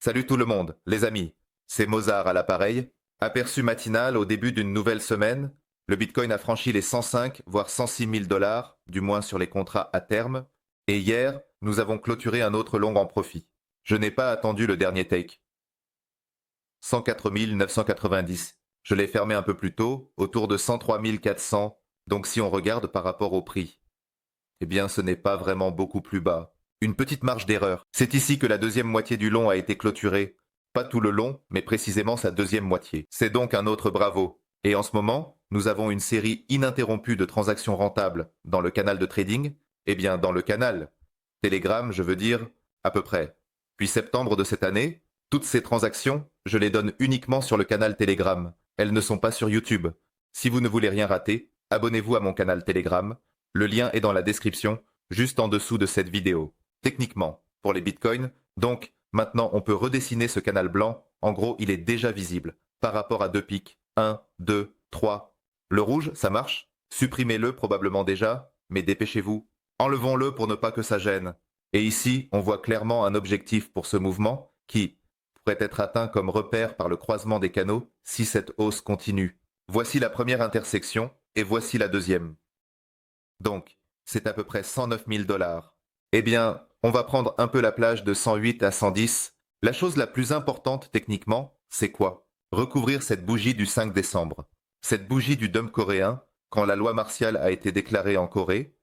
Salut tout le monde, les amis. C'est Mozart à l'appareil. Aperçu matinal au début d'une nouvelle semaine. Le Bitcoin a franchi les 105 voire 106 000 dollars, du moins sur les contrats à terme. Et hier, nous avons clôturé un autre long en profit. Je n'ai pas attendu le dernier take. 104 990. Je l'ai fermé un peu plus tôt, autour de 103 400. Donc si on regarde par rapport au prix, eh bien ce n'est pas vraiment beaucoup plus bas. Une petite marge d'erreur. C'est ici que la deuxième moitié du long a été clôturée. Pas tout le long, mais précisément sa deuxième moitié. C'est donc un autre bravo. Et en ce moment, nous avons une série ininterrompue de transactions rentables dans le canal de trading. Eh bien, dans le canal Telegram, je veux dire, à peu près. Puis septembre de cette année, toutes ces transactions, je les donne uniquement sur le canal Telegram. Elles ne sont pas sur YouTube. Si vous ne voulez rien rater, abonnez-vous à mon canal Telegram. Le lien est dans la description, juste en dessous de cette vidéo. Techniquement, pour les bitcoins, donc maintenant on peut redessiner ce canal blanc. En gros, il est déjà visible par rapport à deux pics. 1, 2, 3. Le rouge, ça marche. Supprimez-le probablement déjà, mais dépêchez-vous. Enlevons-le pour ne pas que ça gêne. Et ici, on voit clairement un objectif pour ce mouvement qui pourrait être atteint comme repère par le croisement des canaux si cette hausse continue. Voici la première intersection et voici la deuxième. Donc, c'est à peu près 109 000 dollars. Eh bien, on va prendre un peu la plage de 108 à 110. La chose la plus importante techniquement, c'est quoi? Recouvrir cette bougie du 5 décembre. Cette bougie du dump coréen, quand la loi martiale a été déclarée en Corée.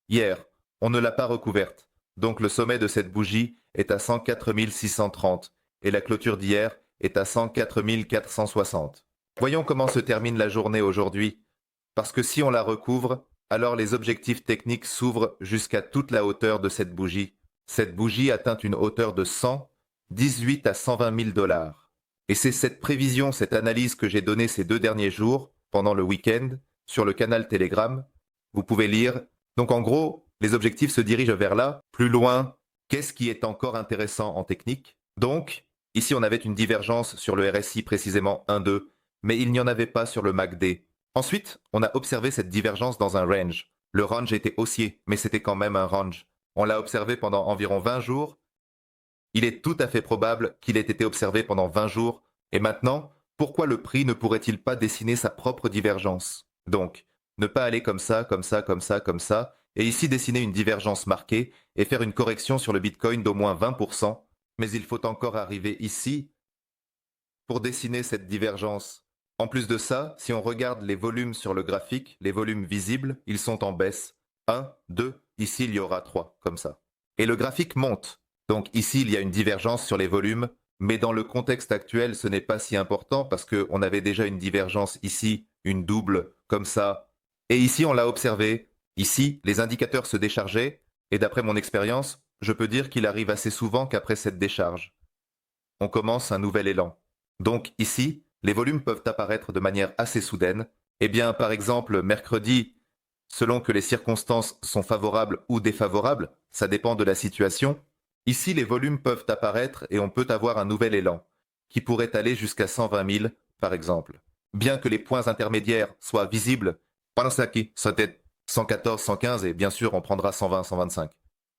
Hier, on ne l'a pas recouverte. Donc le sommet de cette bougie est à 104 630 et la clôture d'hier est à 104 460. Voyons comment se termine la journée aujourd'hui. Parce que si on la recouvre, alors les objectifs techniques s'ouvrent jusqu'à toute la hauteur de cette bougie. Cette bougie atteint une hauteur de 118 à 120 000 dollars. Et c'est cette prévision, cette analyse que j'ai donnée ces 2 derniers jours, pendant le week-end, sur le canal Telegram. Vous pouvez lire. Donc en gros, les objectifs se dirigent vers là. Plus loin, qu'est-ce qui est encore intéressant en technique? Donc, ici on avait une divergence sur le RSI précisément 1-2, mais il n'y en avait pas sur le MACD. Ensuite, on a observé cette divergence dans un range. Le range était haussier, mais c'était quand même un range. On l'a observé pendant environ 20 jours. Il est tout à fait probable qu'il ait été observé pendant 20 jours. Et maintenant, pourquoi le prix ne pourrait-il pas dessiner sa propre divergence? Donc, ne pas aller comme ça, comme ça, comme ça, comme ça, et ici dessiner une divergence marquée et faire une correction sur le Bitcoin d'au moins 20%. Mais il faut encore arriver ici pour dessiner cette divergence. En plus de ça, si on regarde les volumes sur le graphique, les volumes visibles, ils sont en baisse. 1, 2, ici il y aura 3, comme ça. Et le graphique monte. Donc ici il y a une divergence sur les volumes, mais dans le contexte actuel ce n'est pas si important parce qu'on avait déjà une divergence ici, une double, comme ça. Et ici on l'a observé. Ici, les indicateurs se déchargeaient, et d'après mon expérience, je peux dire qu'il arrive assez souvent qu'après cette décharge, on commence un nouvel élan. Donc ici, les volumes peuvent apparaître de manière assez soudaine. Eh bien, par exemple, mercredi, selon que les circonstances sont favorables ou défavorables, ça dépend de la situation, ici les volumes peuvent apparaître et on peut avoir un nouvel élan, qui pourrait aller jusqu'à 120 000, par exemple. Bien que les points intermédiaires soient visibles, Panasaki, ça tête 114, 115 et bien sûr on prendra 120, 125,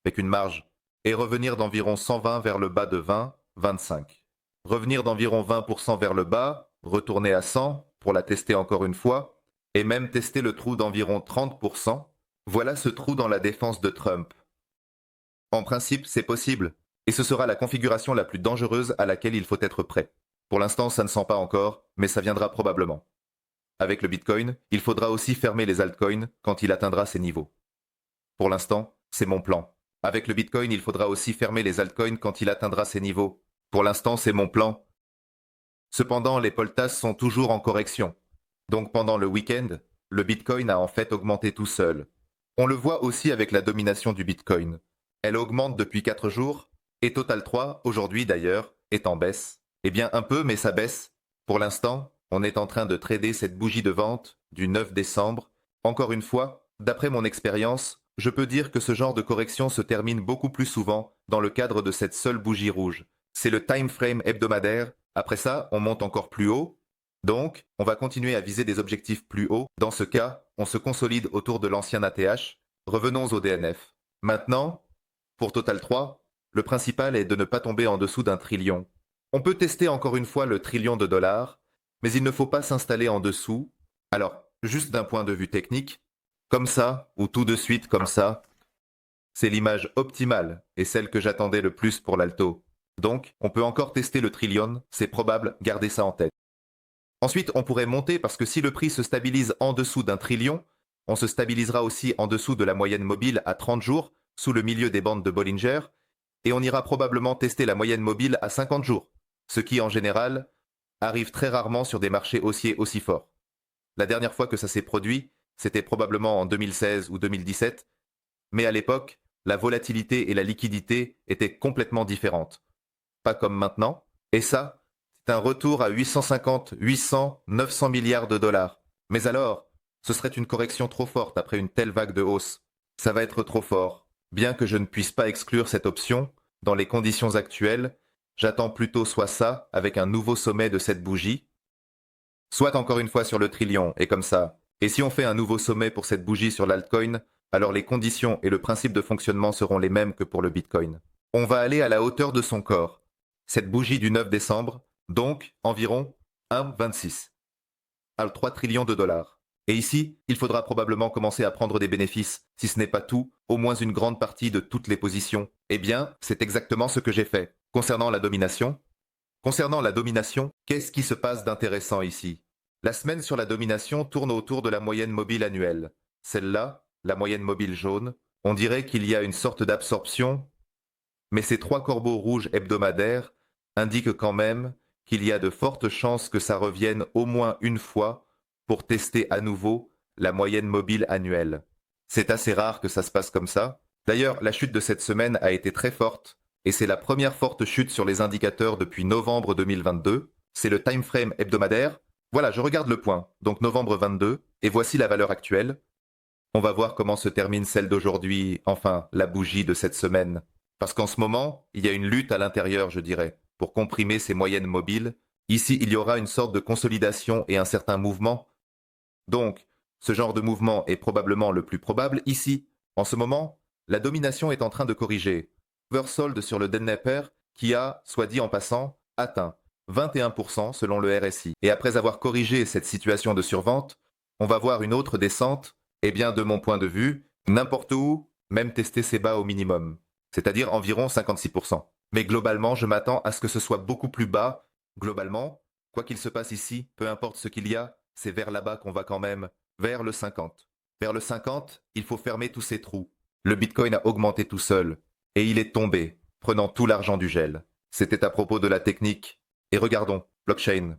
avec une marge, et revenir d'environ 120 vers le bas de 20, 25. Revenir d'environ 20% vers le bas, retourner à 100 pour la tester encore une fois, et même tester le trou d'environ 30%. Voilà ce trou dans la défense de Trump. En principe, c'est possible, et ce sera la configuration la plus dangereuse à laquelle il faut être prêt. Pour l'instant, ça ne sent pas encore, mais ça viendra probablement. Avec le Bitcoin, il faudra aussi fermer les altcoins quand il atteindra ces niveaux. Pour l'instant, c'est mon plan. Avec le Bitcoin, il faudra aussi fermer les altcoins quand il atteindra ces niveaux. Pour l'instant, c'est mon plan. Cependant, les poltas sont toujours en correction. Donc pendant le week-end, le Bitcoin a en fait augmenté tout seul. On le voit aussi avec la domination du Bitcoin. Elle augmente depuis 4 jours, et Total 3, aujourd'hui d'ailleurs, est en baisse. Eh bien un peu, mais ça baisse. Pour l'instant, on est en train de trader cette bougie de vente du 9 décembre. Encore une fois, d'après mon expérience, je peux dire que ce genre de correction se termine beaucoup plus souvent dans le cadre de cette seule bougie rouge. C'est le time frame hebdomadaire. Après ça, on monte encore plus haut. Donc, on va continuer à viser des objectifs plus hauts. Dans ce cas, on se consolide autour de l'ancien ATH. Revenons au DNF. Maintenant, pour Total 3, le principal est de ne pas tomber en dessous d'un trillion. On peut tester encore une fois le trillion de dollars, mais il ne faut pas s'installer en dessous. Alors, juste d'un point de vue technique, comme ça, ou tout de suite comme ça, c'est l'image optimale et celle que j'attendais le plus pour l'alto. Donc, on peut encore tester le trillion, c'est probable, gardez ça en tête. Ensuite, on pourrait monter parce que si le prix se stabilise en dessous d'un trillion, on se stabilisera aussi en dessous de la moyenne mobile à 30 jours, sous le milieu des bandes de Bollinger, et on ira probablement tester la moyenne mobile à 50 jours, ce qui en général arrive très rarement sur des marchés haussiers aussi forts. La dernière fois que ça s'est produit, c'était probablement en 2016 ou 2017, mais à l'époque, la volatilité et la liquidité étaient complètement différentes. Pas comme maintenant, et ça, c'est un retour à 850, 800, 900 milliards de dollars. Mais alors, ce serait une correction trop forte après une telle vague de hausse. Ça va être trop fort. Bien que je ne puisse pas exclure cette option, dans les conditions actuelles, j'attends plutôt soit ça, avec un nouveau sommet de cette bougie, soit encore une fois sur le trillion, et comme ça. Et si on fait un nouveau sommet pour cette bougie sur l'altcoin, alors les conditions et le principe de fonctionnement seront les mêmes que pour le Bitcoin. On va aller à la hauteur de son corps. Cette bougie du 9 décembre, donc environ 1,26. À 3 trillions de dollars. Et ici, il faudra probablement commencer à prendre des bénéfices, si ce n'est pas tout, au moins une grande partie de toutes les positions. Eh bien, c'est exactement ce que j'ai fait. Concernant la domination, qu'est-ce qui se passe d'intéressant ici? La semaine sur la domination tourne autour de la moyenne mobile annuelle. Celle-là, la moyenne mobile jaune, on dirait qu'il y a une sorte d'absorption, mais ces 3 corbeaux rouges hebdomadaires indiquent quand même qu'il y a de fortes chances que ça revienne au moins une fois pour tester à nouveau la moyenne mobile annuelle. C'est assez rare que ça se passe comme ça. D'ailleurs, la chute de cette semaine a été très forte, et c'est la première forte chute sur les indicateurs depuis novembre 2022. C'est le time frame hebdomadaire. Voilà, je regarde le point, donc novembre 22, et voici la valeur actuelle. On va voir comment se termine celle d'aujourd'hui, enfin, la bougie de cette semaine. Parce qu'en ce moment, il y a une lutte à l'intérieur, je dirais, pour comprimer ces moyennes mobiles. Ici, il y aura une sorte de consolidation et un certain mouvement. Donc, ce genre de mouvement est probablement le plus probable ici. En ce moment, la domination est en train de corriger. Oversold sur le Dnepr qui a, soit dit en passant, atteint 21% selon le RSI. Et après avoir corrigé cette situation de survente, on va voir une autre descente. Eh bien, de mon point de vue, n'importe où, même tester ses bas au minimum, c'est-à-dire environ 56%. Mais globalement, je m'attends à ce que ce soit beaucoup plus bas. Globalement, quoi qu'il se passe ici, peu importe ce qu'il y a, c'est vers là-bas qu'on va quand même, vers le 50. Vers le 50, il faut fermer tous ces trous. Le Bitcoin a augmenté tout seul, et il est tombé, prenant tout l'argent du gel. C'était à propos de la technique. Et regardons, blockchain.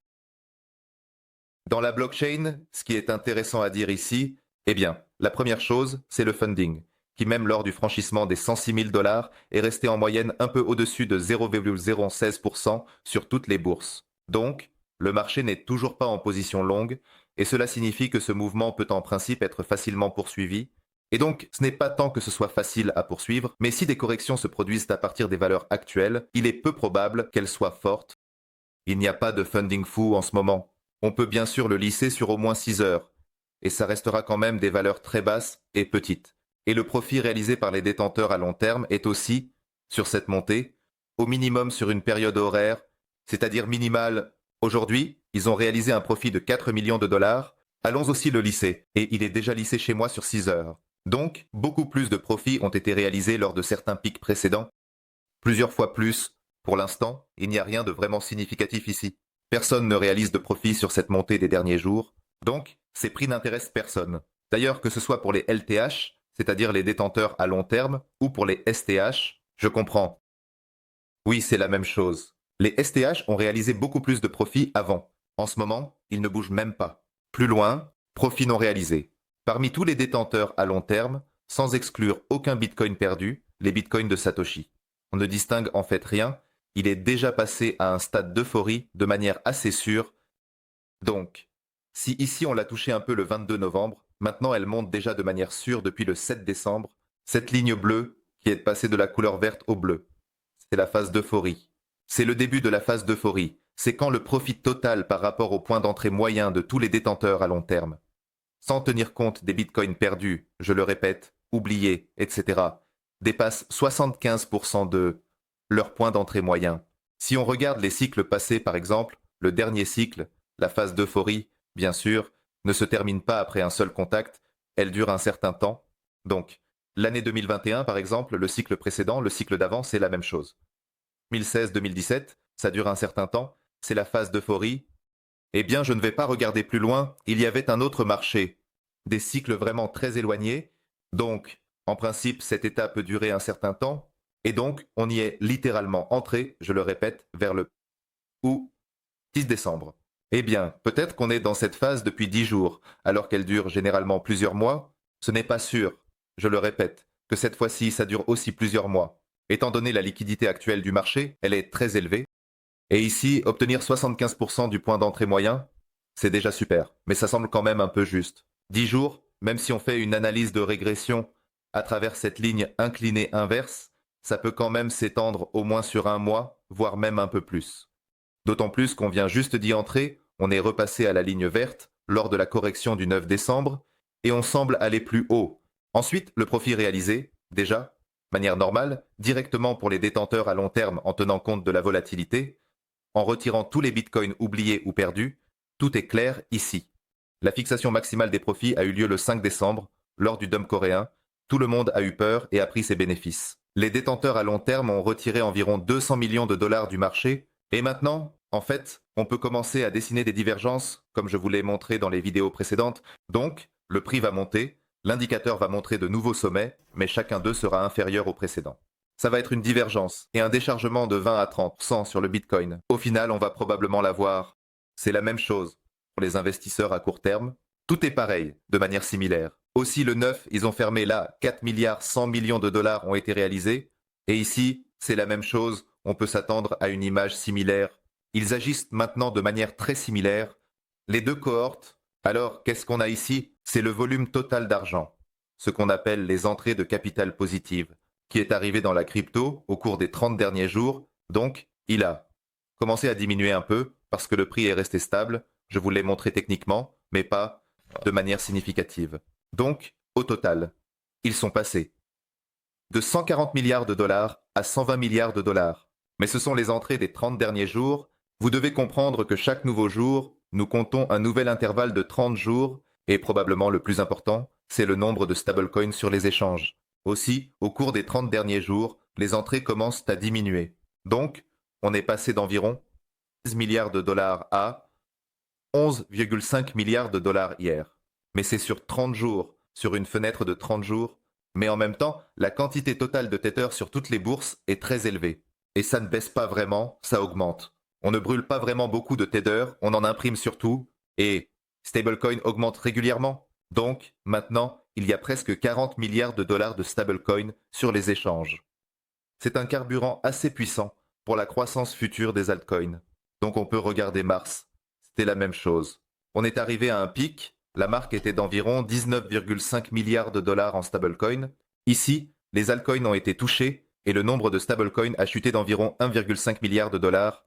Dans la blockchain, ce qui est intéressant à dire ici, eh bien, la première chose, c'est le funding, qui même lors du franchissement des 106 000 dollars est resté en moyenne un peu au-dessus de 0,016% sur toutes les bourses. Donc, le marché n'est toujours pas en position longue, et cela signifie que ce mouvement peut en principe être facilement poursuivi. Et donc, ce n'est pas tant que ce soit facile à poursuivre, mais si des corrections se produisent à partir des valeurs actuelles, il est peu probable qu'elles soient fortes. Il n'y a pas de funding fou en ce moment. On peut bien sûr le lisser sur au moins 6 heures, et ça restera quand même des valeurs très basses et petites. Et le profit réalisé par les détenteurs à long terme est aussi, sur cette montée, au minimum sur une période horaire, c'est-à-dire minimale. Aujourd'hui, ils ont réalisé un profit de 4 millions de dollars. Allons aussi le lisser, et il est déjà lissé chez moi sur 6 heures. Donc, beaucoup plus de profits ont été réalisés lors de certains pics précédents, plusieurs fois plus. Pour l'instant, il n'y a rien de vraiment significatif ici. Personne ne réalise de profit sur cette montée des derniers jours, donc ces prix n'intéressent personne. D'ailleurs, que ce soit pour les LTH, c'est-à-dire les détenteurs à long terme, ou pour les STH, je comprends. Oui, c'est la même chose. Les STH ont réalisé beaucoup plus de profits avant. En ce moment, ils ne bougent même pas. Plus loin, profits non réalisés. Parmi tous les détenteurs à long terme, sans exclure aucun Bitcoin perdu, les Bitcoins de Satoshi. On ne distingue en fait rien, il est déjà passé à un stade d'euphorie de manière assez sûre. Donc, si ici on l'a touché un peu le 22 novembre, maintenant elle monte déjà de manière sûre depuis le 7 décembre, cette ligne bleue qui est passée de la couleur verte au bleu. C'est la phase d'euphorie. C'est le début de la phase d'euphorie. C'est quand le profit total par rapport au point d'entrée moyen de tous les détenteurs à long terme, sans tenir compte des bitcoins perdus, je le répète, oubliés, etc., dépasse 75% de leur point d'entrée moyen. Si on regarde les cycles passés par exemple, le dernier cycle, la phase d'euphorie, bien sûr, ne se termine pas après un seul contact, elle dure un certain temps. Donc, l'année 2021 par exemple, le cycle précédent, le cycle d'avant, c'est la même chose. 2016-2017, ça dure un certain temps, c'est la phase d'euphorie. Eh bien, je ne vais pas regarder plus loin, il y avait un autre marché, des cycles vraiment très éloignés, donc, en principe, cet état peut durer un certain temps, et donc, on y est littéralement entré, je le répète, vers le ou 10 décembre. Eh bien, peut-être qu'on est dans cette phase depuis 10 jours, alors qu'elle dure généralement plusieurs mois. Ce n'est pas sûr, je le répète, que cette fois-ci ça dure aussi plusieurs mois. Étant donné la liquidité actuelle du marché, elle est très élevée. Et ici, obtenir 75% du point d'entrée moyen, c'est déjà super, mais ça semble quand même un peu juste. 10 jours, même si on fait une analyse de régression à travers cette ligne inclinée inverse, ça peut quand même s'étendre au moins sur un mois, voire même un peu plus. D'autant plus qu'on vient juste d'y entrer, on est repassé à la ligne verte lors de la correction du 9 décembre, et on semble aller plus haut. Ensuite, le profit réalisé, déjà, manière normale, directement pour les détenteurs à long terme en tenant compte de la volatilité, en retirant tous les bitcoins oubliés ou perdus, tout est clair ici. La fixation maximale des profits a eu lieu le 5 décembre, lors du dump coréen. Tout le monde a eu peur et a pris ses bénéfices. Les détenteurs à long terme ont retiré environ 200 millions de dollars du marché, et maintenant, en fait, on peut commencer à dessiner des divergences, comme je vous l'ai montré dans les vidéos précédentes. Donc, le prix va monter, l'indicateur va montrer de nouveaux sommets, mais chacun d'eux sera inférieur au précédent. Ça va être une divergence et un déchargement de 20 à 30% sur le Bitcoin. Au final, on va probablement l'avoir. C'est la même chose pour les investisseurs à court terme. Tout est pareil, de manière similaire. Aussi, le 9, ils ont fermé là, 4 milliards 100 millions de dollars ont été réalisés. Et ici, c'est la même chose, on peut s'attendre à une image similaire. Ils agissent maintenant de manière très similaire. Les deux cohortes, alors qu'est-ce qu'on a ici? C'est le volume total d'argent, ce qu'on appelle les entrées de capital positives, qui est arrivé dans la crypto au cours des 30 derniers jours, donc il a commencé à diminuer un peu parce que le prix est resté stable, je vous l'ai montré techniquement, mais pas de manière significative. Donc, au total, ils sont passés de 140 milliards de dollars à 120 milliards de dollars. Mais ce sont les entrées des 30 derniers jours. Vous devez comprendre que chaque nouveau jour, nous comptons un nouvel intervalle de 30 jours, et probablement le plus important, c'est le nombre de stablecoins sur les échanges. Aussi, au cours des 30 derniers jours, les entrées commencent à diminuer. Donc, on est passé d'environ 16 milliards de dollars à 11,5 milliards de dollars hier. Mais c'est sur 30 jours, sur une fenêtre de 30 jours. Mais en même temps, la quantité totale de Tether sur toutes les bourses est très élevée. Et ça ne baisse pas vraiment, ça augmente. On ne brûle pas vraiment beaucoup de Tether, on en imprime surtout, et stablecoin augmente régulièrement. Donc, maintenant, il y a presque 40 milliards de dollars de stablecoin sur les échanges. C'est un carburant assez puissant pour la croissance future des altcoins. Donc on peut regarder Mars. C'était la même chose. On est arrivé à un pic, la marque était d'environ 19,5 milliards de dollars en stablecoin. Ici, les altcoins ont été touchés et le nombre de stablecoins a chuté d'environ 1,5 milliard de dollars.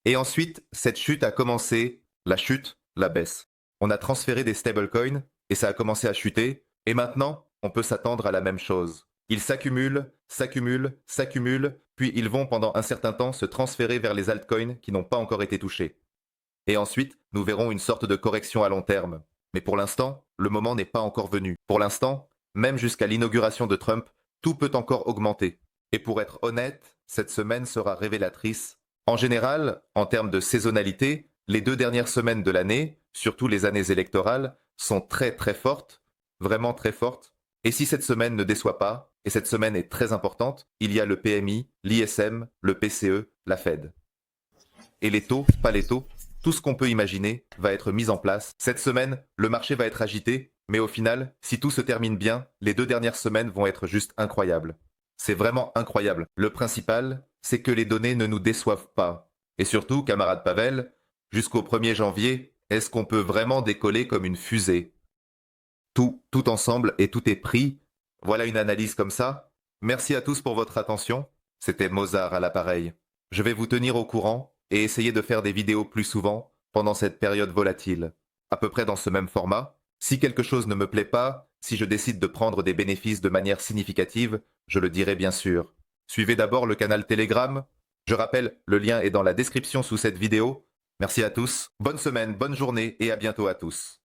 Et ensuite, cette chute a commencé, la chute, la baisse. On a transféré des stablecoins et ça a commencé à chuter. Et maintenant, on peut s'attendre à la même chose. Ils s'accumulent, s'accumulent, s'accumulent, puis ils vont pendant un certain temps se transférer vers les altcoins qui n'ont pas encore été touchés. Et ensuite, nous verrons une sorte de correction à long terme. Mais pour l'instant, le moment n'est pas encore venu. Pour l'instant, même jusqu'à l'inauguration de Trump, tout peut encore augmenter. Et pour être honnête, cette semaine sera révélatrice. En général, en termes de saisonnalité, les 2 dernières semaines de l'année, surtout les années électorales, sont très très fortes, vraiment très fortes. Et si cette semaine ne déçoit pas, et cette semaine est très importante, il y a le PMI, l'ISM, le PCE, la Fed. Et les taux, pas les taux, tout ce qu'on peut imaginer va être mis en place. Cette semaine, le marché va être agité, mais au final, si tout se termine bien, les 2 dernières semaines vont être juste incroyables. C'est vraiment incroyable. Le principal, c'est que les données ne nous déçoivent pas. Et surtout, camarade Pavel, jusqu'au 1er janvier, est-ce qu'on peut vraiment décoller comme une fusée? Tout ensemble et tout est pris. Voilà une analyse comme ça. Merci à tous pour votre attention. C'était Mozart à l'appareil. Je vais vous tenir au courant et essayer de faire des vidéos plus souvent pendant cette période volatile. À peu près dans ce même format. Si quelque chose ne me plaît pas, si je décide de prendre des bénéfices de manière significative, je le dirai bien sûr. Suivez d'abord le canal Telegram. Je rappelle, le lien est dans la description sous cette vidéo. Merci à tous, bonne semaine, bonne journée et à bientôt à tous.